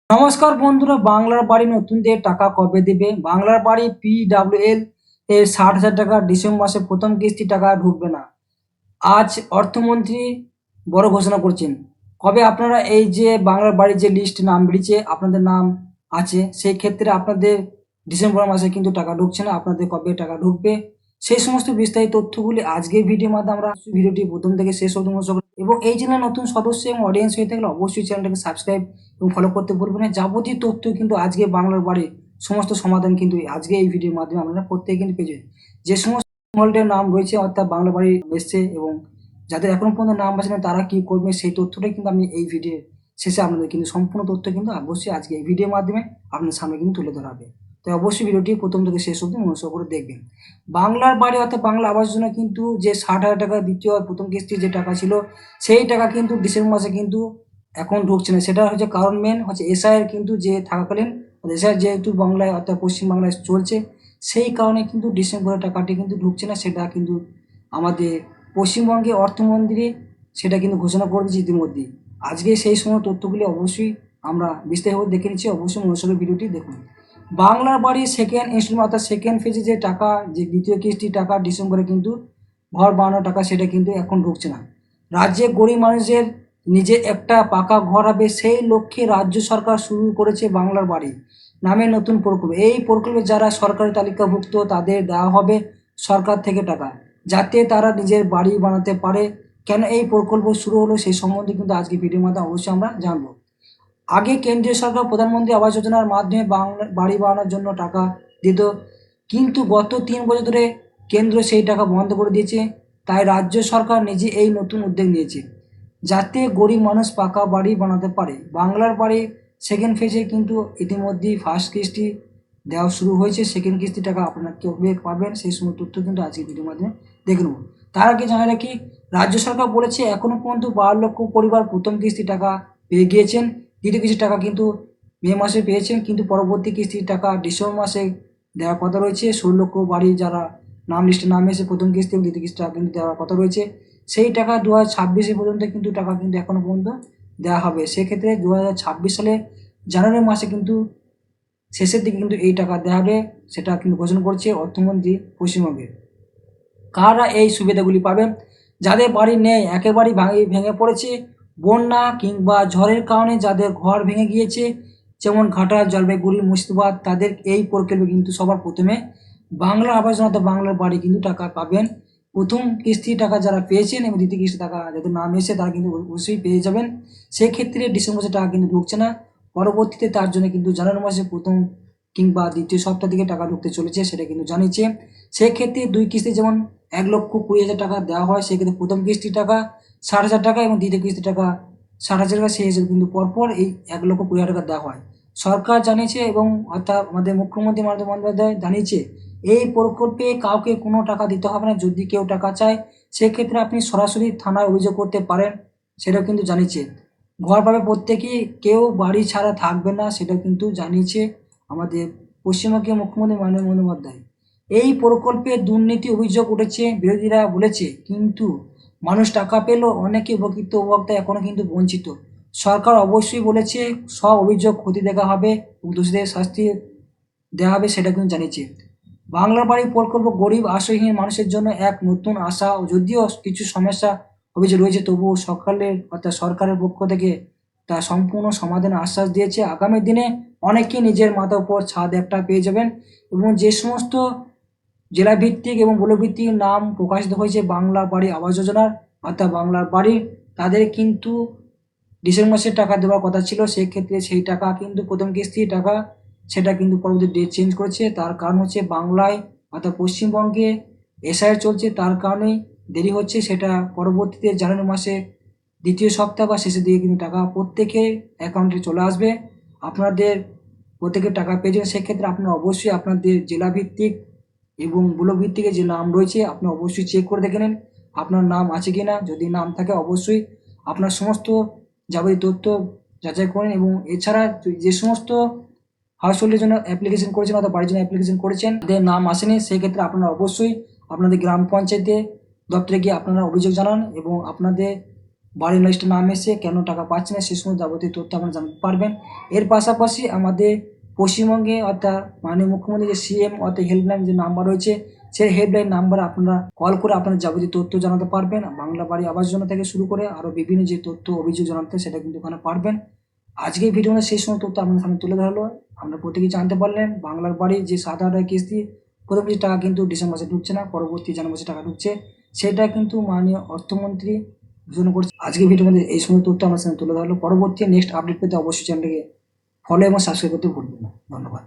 নমস্কার বন্ধুরা, বাংলার বাড়ি নতুনদের টাকা কবে দেবে? বাংলার বাড়ি PWL এর 60,000 টাকা ডিসেম্বর মাসে প্রথম কিস্তি টাকা ঢুকবে না। আজ অর্থমন্ত্রী বড় ঘোষণা করছেন। কবে আপনারা এই যে বাংলার বাড়ির যে লিস্ট নাম বেরিয়েছে, আপনাদের নাম আছে, সেই ক্ষেত্রে আপনাদের ডিসেম্বর মাসে কিন্তু টাকা ঢুকছে না। আপনাদের কবে টাকা ঢুকবে সেই সমস্ত বিস্তারিত তথ্যগুলি আজকের ভিডিওর মাধ্যমে আমরা ভিডিওটি প্রথম থেকে শেষ পর্যন্ত। এবং এই চ্যানেলে নতুন সদস্য এবং অডিয়েন্স হয়ে থাকলে অবশ্যই চ্যানেলটাকে সাবস্ক্রাইব এবং ফলো করতে ভুলবেন না। যাবতীয় তথ্য কিন্তু আজকে বাংলার বাড়ির সমস্ত সমাধান কিন্তু আজকে এই ভিডিওর মাধ্যমে আপনারা প্রত্যেকে কিন্তু পেয়ে যাবেন। যে সমস্ত মহলটের নাম রয়েছে অর্থাৎ বাংলা বাড়ি এসছে এবং যাদের এখনো পর্যন্ত নাম আসে না তারা কি করবে সেই তথ্যটাই কিন্তু আমি এই ভিডিও শেষে আপনাদের কিন্তু সম্পূর্ণ তথ্য কিন্তু অবশ্যই আজকে এই ভিডিওর মাধ্যমে আপনার সামনে কিন্তু তুলে ধরা হবে। তাই অবশ্যই ভিডিওটি প্রথম থেকে শেষ অবধি মনোযোগ করে দেখবেন। বাংলার বাড়ি অর্থাৎ বাংলা আবাস যোজনা কিন্তু যে 60,000 টাকা দ্বিতীয় প্রথম কিস্তি যে টাকা ছিল সেই টাকা কিন্তু ডিসেম্বর মাসে কিন্তু এখন ঢুকছে না। সেটা হচ্ছে কারণ মেন হচ্ছে এসআইয়ের কিন্তু যে থাকাকালীন এসআইয়ের যেহেতু বাংলায় অর্থাৎ পশ্চিমবাংলায় চলছে, সেই কারণে কিন্তু ডিসেম্বরের টাকাটি কিন্তু ঢুকছে না। সেটা কিন্তু আমাদের পশ্চিমবঙ্গের অর্থমন্ত্রী সেটা কিন্তু ঘোষণা করে দিয়েছে ইতিমধ্যেই। আজকে সেই সময় তথ্যগুলি অবশ্যই আমরা বিস্তারিতভাবে দেখে নিচ্ছি। অবশ্যই মনোযোগের ভিডিওটি দেখুন। বাংলার বাড়ি সেকেন্ড ইনস্টলমেন্ট অর্থাৎ সেকেন্ড ফেজে যে টাকা, যে দ্বিতীয় কিস্তির টাকা ডিসেম্বরে কিন্তু ঘর বানানোর টাকা সেটা কিন্তু এখন ঢুকছে না। রাজ্যে গরিব মানুষের নিজে একটা পাকা ঘর হবে সেই লক্ষ্যে রাজ্য সরকার শুরু করেছে বাংলার বাড়ি নামে নতুন প্রকল্প। এই প্রকল্পে যারা সরকারি তালিকাভুক্ত তাদের দেওয়া হবে সরকার থেকে টাকা, যাতে তারা নিজের বাড়ি বানাতে পারে। কেন এই প্রকল্প শুরু হলো সেই সম্বন্ধে কিন্তু আজকে ভিডিওর মাধ্যমে অবশ্যই আমরা জানবো। আগে কেন্দ্রীয় সরকার প্রধানমন্ত্রী আবাস যোজনার মাধ্যমে বাড়ি বানানোর জন্য টাকা দিত, কিন্তু গত 3 বছর ধরে কেন্দ্র সেই টাকা বন্ধ করে দিয়েছে। তাই রাজ্য সরকার নিজে এই নতুন উদ্যোগ নিয়েছে যাতে গরিব মানুষ পাকা বাড়ি বানাতে পারে। বাংলার বাড়ি সেকেন্ড ফেজে কিন্তু ইতিমধ্যেই ফার্স্ট কিস্তি দেওয়া শুরু হয়েছে। সেকেন্ড কিস্তি টাকা আপনারা কবে পাবেন সেই সময় তথ্য কিন্তু আজকে ভিডিওর মাধ্যমে দেখে নেব। তার আগে জানা রাখি, রাজ্য সরকার বলেছে এখনও পর্যন্ত 12 লক্ষ পরিবার প্রথম কিস্তি টাকা পেয়ে গিয়েছেন। দ্বিতীয় কিস্তির টাকা কিন্তু মে মাসে পেয়েছেন, কিন্তু পরবর্তী কিস্তির টাকা ডিসেম্বর মাসে দেওয়ার কথা রয়েছে। 16 লক্ষ বাড়ি যারা নাম লিস্টে নাম এসে প্রথম কিস্তি এবং দ্বিতীয় কিস্তি টাকা কিন্তু দেওয়ার কথা রয়েছে। সেই টাকা 2026 পর্যন্ত কিন্তু টাকা কিন্তু এখনও পর্যন্ত দেওয়া হবে। সেক্ষেত্রে 2026 সালে জানুয়ারি মাসে কিন্তু শেষের দিকে কিন্তু এই টাকা দেওয়া হবে, সেটা কিন্তু ঘোষণা করছে অর্থমন্ত্রী পশ্চিমবঙ্গের। কারা এই সুবিধাগুলি পাবেন? যাদের বাড়ি নেই, একেবারেই ভেঙে পড়েছে, বন্যা কিংবা ঝড়ের কারণে যাদের ঘর ভেঙে গিয়েছে, যেমন ঘাটাল, জলপাইগুড়ি, মুর্শিদাবাদ, তাদের এই প্রকল্পে কিন্তু সবার প্রথমে বাংলা আবাস যোজনা বাংলার বাড়ি কিন্তু টাকা পাবেন। প্রথম কিস্তি টাকা যারা পেয়েছেন এবং দ্বিতীয় কিস্তি টাকা যাদের নাম এসে তারা কিন্তু অবশ্যই পেয়ে যাবেন। সেক্ষেত্রে ডিসেম্বর মাসে টাকা কিন্তু ঢুকছে না। পরবর্তীতে তার জন্য কিন্তু জানুয়ারি মাসে প্রথম কিংবা দ্বিতীয় সপ্তাহ দিকে টাকা ঢুকতে চলেছে, সেটা কিন্তু জানিয়েছে। সেক্ষেত্রে 2 কিস্তি যেমন 1,20,000 টাকা দেওয়া হয়, সেক্ষেত্রে প্রথম কিস্তির টাকা 60,000 টাকা এবং দ্বিতীয় কিস্তির টাকা 60,000 টাকা, সেই হিসেবে কিন্তু পরপর এই 1,20,000 টাকা দেওয়া হয়। সরকার জানিয়েছে এবং অর্থাৎ আমাদের মুখ্যমন্ত্রী মমতা বন্দ্যোপাধ্যায় জানিয়েছে এই প্রকল্পে কাউকে কোনো টাকা দিতে হবে না। যদি কেউ টাকা চায় সেক্ষেত্রে আপনি সরাসরি থানায় অভিযোগ করতে পারেন, সেটাও কিন্তু জানিয়েছে। ঘর পাবে প্রত্যেকেই, কেউ বাড়ি ছাড়া থাকবে না, সেটাও কিন্তু জানিয়েছে আমাদের পশ্চিমবঙ্গের মুখ্যমন্ত্রী মাননীয় বন্দ্যোপাধ্যায়। এই প্রকল্পে দুর্নীতি অভিযোগ উঠেছে, বিরোধীরা বলেছে, কিন্তু মানুষ টাকা পেল, অনেকে উপকৃত উপভোক্তা এখনও কিন্তু বঞ্চিত। সরকার অবশ্যই বলেছে সব অভিযোগ খতিয়ে দেখা হবে এবং দোষীদের শাস্তি দেওয়া হবে, সেটা কিন্তু জানিয়েছে। বাংলার বাড়ি প্রকল্প গরিব আশ্রয়হীন মানুষের জন্য এক নতুন আশা। যদিও কিছু সমস্যা অভিযোগ রয়েছে, তবুও সরকারের পক্ষ থেকে তা সম্পূর্ণ সমাধানের আশ্বাস দিয়েছে। আগামী দিনে অনেকে নিজের মাথার উপর ছাদ একটা পেয়ে যাবেন। এবং যে সমস্ত জেলাভিত্তিক এবং ব্লকভিত্তিক নাম প্রকাশিত হয়েছে বাংলা বাড়ি আবাস যোজনার অর্থাৎ বাংলার বাড়ি, তাদের কিন্তু ডিসেম্বর মাসে টাকা দেওয়ার কথা ছিল। সেক্ষেত্রে সেই টাকা কিন্তু প্রথম কিস্তির টাকা সেটা কিন্তু পরবর্তী ডেট চেঞ্জ করেছে। তার কারণ হচ্ছে বাংলায় অর্থাৎ পশ্চিমবঙ্গে এসআইআর চলছে, তার কারণেই দেরি হচ্ছে। সেটা পরবর্তীতে জানুয়ারি মাসে দ্বিতীয় সপ্তাহ বা শেষের দিকে কিন্তু টাকা প্রত্যেকের অ্যাকাউন্টে চলে আসবে। আপনাদের প্রত্যেকের টাকা পেয়ে যাবেন। সেক্ষেত্রে আপনারা অবশ্যই আপনাদের জেলাভিত্তিক এবং ব্লক ভিত্তিকে যে নাম রয়েছে আপনি অবশ্যই চেক করে দেখে নিন আপনার নাম আছে কি না। যদি নাম থাকে অবশ্যই আপনার সমস্ত যাবতীয় তথ্য যাচাই করেন। এবং এছাড়া যে সমস্ত হাউস হোল্ডের জন্য অ্যাপ্লিকেশন করেছেন অথবা বাড়ির জন্য অ্যাপ্লিকেশন করেছেন, তাদের নাম আসেনি, সেক্ষেত্রে আপনারা অবশ্যই আপনাদের গ্রাম পঞ্চায়েতে দপ্তরে গিয়ে আপনারা অভিযোগ জানান এবং আপনাদের বাড়ির লিস্টে নাম এসে কেন টাকা পাচ্ছে না, সে সমস্ত যাবতীয় তথ্য আপনারা জানতে পারবেন। এর পাশাপাশি আমাদের পশ্চিমবঙ্গে অর্থাৎ মাননীয় মুখ্যমন্ত্রী যে সিএম অর্থাৎ হেল্পলাইন যে নাম্বার রয়েছে, সেই হেল্পলাইন নাম্বারে আপনারা কল করে আপনাদের যাবতীয় তথ্য জানাতে পারবেন। বাংলা বাড়ি আবাস যোজনা থেকে শুরু করে আরও বিভিন্ন যে তথ্য অভিযোগ জানাতে, সেটা কিন্তু ওখানে পারবেন। আজকে এই ভিডিওতে সেই সমস্ত তথ্য আপনাদের সামনে তুলে ধরলো। আমরা প্রত্যেকেই জানতে পারলেন বাংলার বাড়ি যে 7,000 কিস্তি, প্রথম যে টাকা কিন্তু ডিসেম্বর মাসে ঢুকছে না, পরবর্তী জানুয়ারি মাসে টাকা ঢুকছে, সেটা কিন্তু মাননীয় অর্থমন্ত্রী ঘোষণা করছে। আজকে ভিডিওর মধ্যে এই সমস্ত তথ্য আমার সামনে তুলে ধরলো। পরবর্তী নেক্সট আপডেট পেতে অবশ্যই চ্যানেলটিকে ফলো এবং সাবস্ক্রাইব করতে ভুলবেন না। ধন্যবাদ।